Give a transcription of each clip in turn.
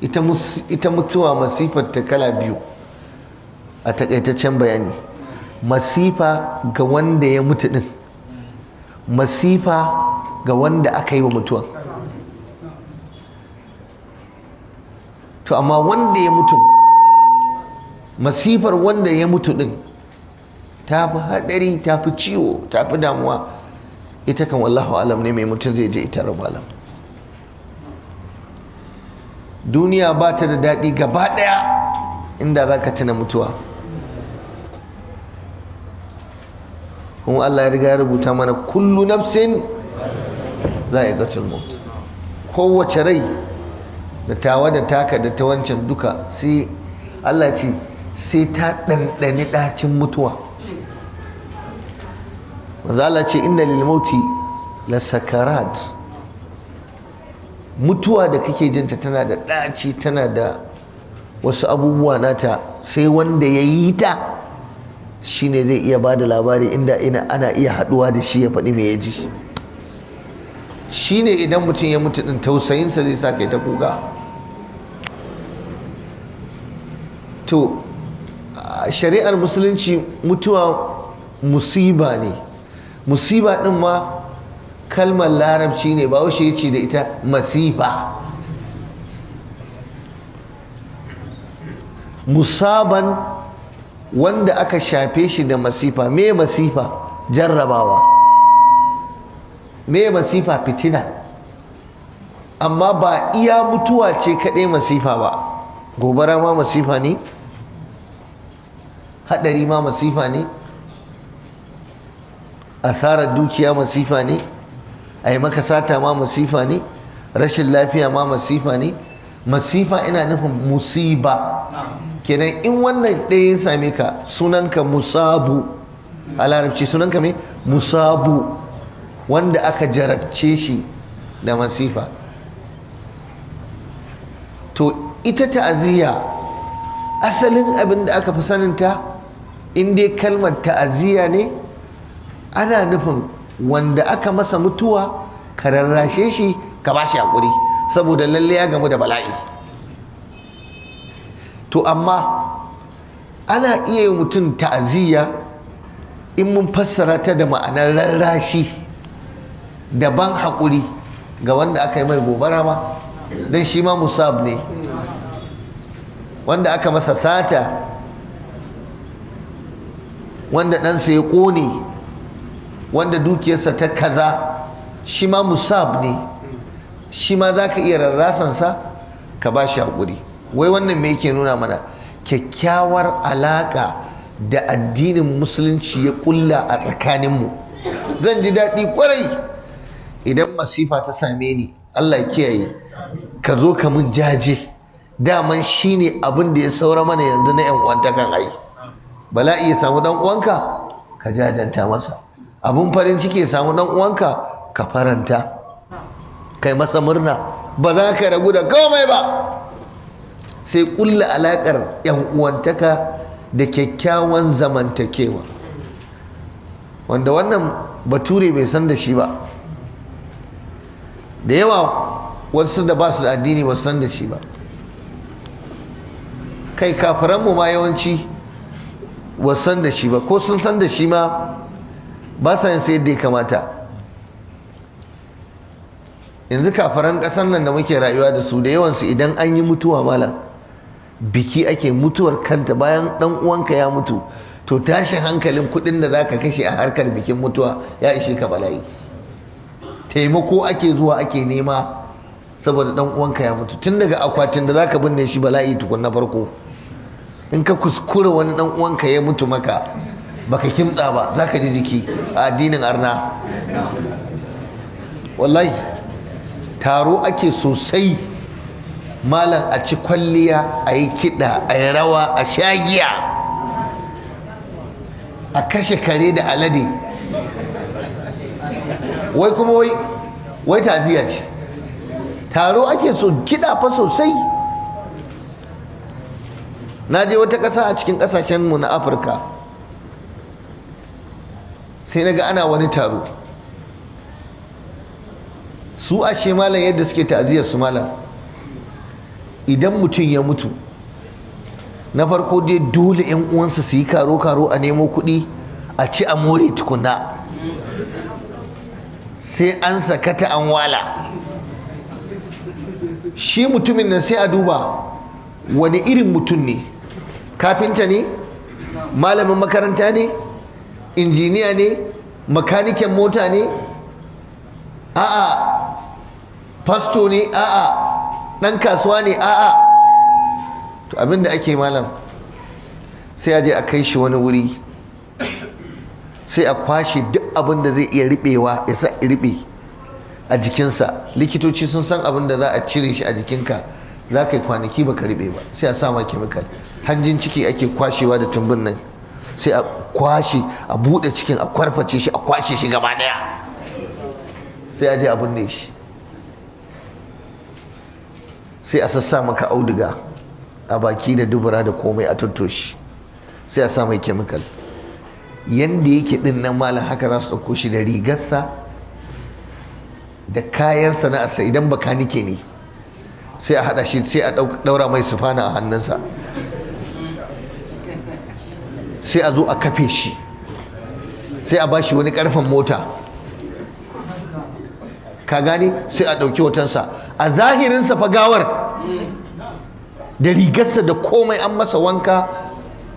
ita mutuwa masifar ta kala biyu a takaitaccen bayani. Masifa ga wanda ya mutu din, masifa ga wanda aka yi wa mutuwa. To amma wanda ya mutu, masifar wanda ya mutu din ta fi hadari, ta fi ciwo, ta fi damuwa. Ita kan wallahu alam ne mai mutum zai je ita rabu alam. Duniya ba ta da daɗi gaba ɗaya inda za ka tuna mutuwa. Kuma Allah ya riga ya rubuta mana kullu nafsin za'iqatul maut. Kowace rai, da tawa da taka da ta wancan duka, sai Allah ce sai ta ɗanɗani ɗacin mutuwa. Manzo Allah ce inna lil mauti la sakarat. Mutuwa da kake jinta tana da ɗaci, tana da wasu abubuwa nata, sai wanda ya yi ta shine zai iya ba da labari, inda ana iya haɗuwa da shi ya faɗi me ya ji. Shine idan mutum ya mutu ɗin tausayinsa zai sa kai ta kuka. To shari'ar musulunci mutuwa musiba ne. Musiba ɗin ma kalmar larabci ne, ba ya ce da ita masifa. Musaban, wanda aka shafe shi da masifa. Me masifa? Jarrabawa. Me masifa? Fitina. Amma ba iya mutuwa ce kaɗai masifa ba. Gobara ma masifa ne, haɗari ma masifa ne, asarar dukiya masifa ne, a yi maka sata ma masifa ne, rashin lafiya ma masifa ne. Masifa ina nufin musiba. Kenan in wannan ɗaya ya same ka, sunanka musabu a larabci. Sunanka me? Musabu, wanda aka jarabce shi da masifa. To ita ta'aziyya, asalin abin da aka fi saninta, in dai kalmar ta'aziyya ne, ana nufin wanda aka masa mutuwa ka rarrashe shi, ka ba shi haƙuri, saboda lalle ya gamu da bala'i. To amma ana iya yi mutum ta'aziyya in mun fassara ta da ma'anar rarrashi da ban haƙuri ga wanda aka yi mai gobara ma, don shi ma musab ne. Wanda aka masa sata, wanda ɗansa ya ƙone, wanda dukiyarsa ta kaza, shi ma musab ne. Shi ma za ka iya rarrasansa ka ba shi haƙuri. Wai wannan me yake nuna mana? Kyakkyawar alaƙa da addinin musulunci ya ƙulla a tsakaninmu. Zan ji daɗi ƙwarai idan masifa ta same ni, Allah ya kiyaye, ka zo ka mun jaje. Daman shi ne abin da ya saura mana yanzu na 'yan uwantakan ai. Bala'i ya samu ɗan uwanka, ka jajanta masa. Abun farin ciki ya samu ɗan uwanka, ka faranta, kai masa murna. Ba za ka ragu da komai ba, sai ƙulla alaƙar 'yan uwantaka da kyakkyawan zamantakewa, wanda wannan bature bai san da shi ba. Da yawa wasu da ba su da addini ba su san da shi ba. Kai kafiranmu ma yawanci ba san da shi ba, ko sun san da shi ma ba sa yin sai yadda ya kamata. Yanzu kafiran ƙasar nan da muke rayuwa da su, da yawansu idan an yi mutuwa malam, biki ake, mutuwar kanta, bayan ɗan uwanka ya mutu, to tashin hankalin kuɗin da zaka kashe a harkar bikin mutuwa ya ishe ka bala'i. Taimako ake zuwa ake nema saboda ɗan uwanka ya mutu. Tun daga akwatin da zaka binne shi bala'i tukun na farko. In ka kuskura wani ɗan uwanka ya mutu maka, baka kimtsa ba, zaka ji jiki a addinin arna. Wallahi taro ake sosai malam, a ci kwalliya, a yi kiɗa, a yi rawa, a sha giya, a kashe kare da alade. Wai kuma wai taziya ce. Taro ake so, kiɗa fa sosai. Na je wata ƙasa a cikin ƙasashenmu na Afirka, sai na ga ana wani taro. Su ashe malam yadda suke ta'aziyar su malam, idan mutum ya mutu na farko dai dole 'yan uwansa su yi karo-karo a nemo kuɗi a ci a more tukuna, sai an sakata an wala. Shi mutumin nan sai a duba wani irin mutum ne, kafinta ne, malamin makaranta ne, injiniya ne, makaniken mota ne, a'a fasto ne, a'a ɗan kasuwa ne, a'a. To abinda ake malam sai a je a kai shi wani wuri, sai a kwashe duk abin da zai iya riɓewa ya sa riɓe a jikinsa. Likitoci sun san abin da za a cire shi a jikinka za ka yi kwanaki ba ka riɓe ba, sai a sa ma chemical. Hanjin ciki ake kwashewa da tumbin nan, sai a kwashe, a buɗe cikin, a kwarface shi, a kwashe shi gaba ɗaya, sai a je a binne shi. Sai a sassa maka auduga a baki da dubura da komai a tuttoshi, sai a sa mai chemical. Yanda yake din nan malam haka za su ɗauko shi da rigarsa da kayan sana'arsa idan bakanike ne, sai a haɗa shi, sai a ɗaura mai sufana a hannunsa, sai a zo a kafe shi, sai a bashi wani ƙarfen mota, ka gane, sai a ɗauki hotonsa a zahirinsa fa gawar da rigarsa da komai an masa wanka,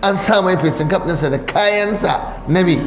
an sa mai fesin kaf ɗinsa da kayansa na me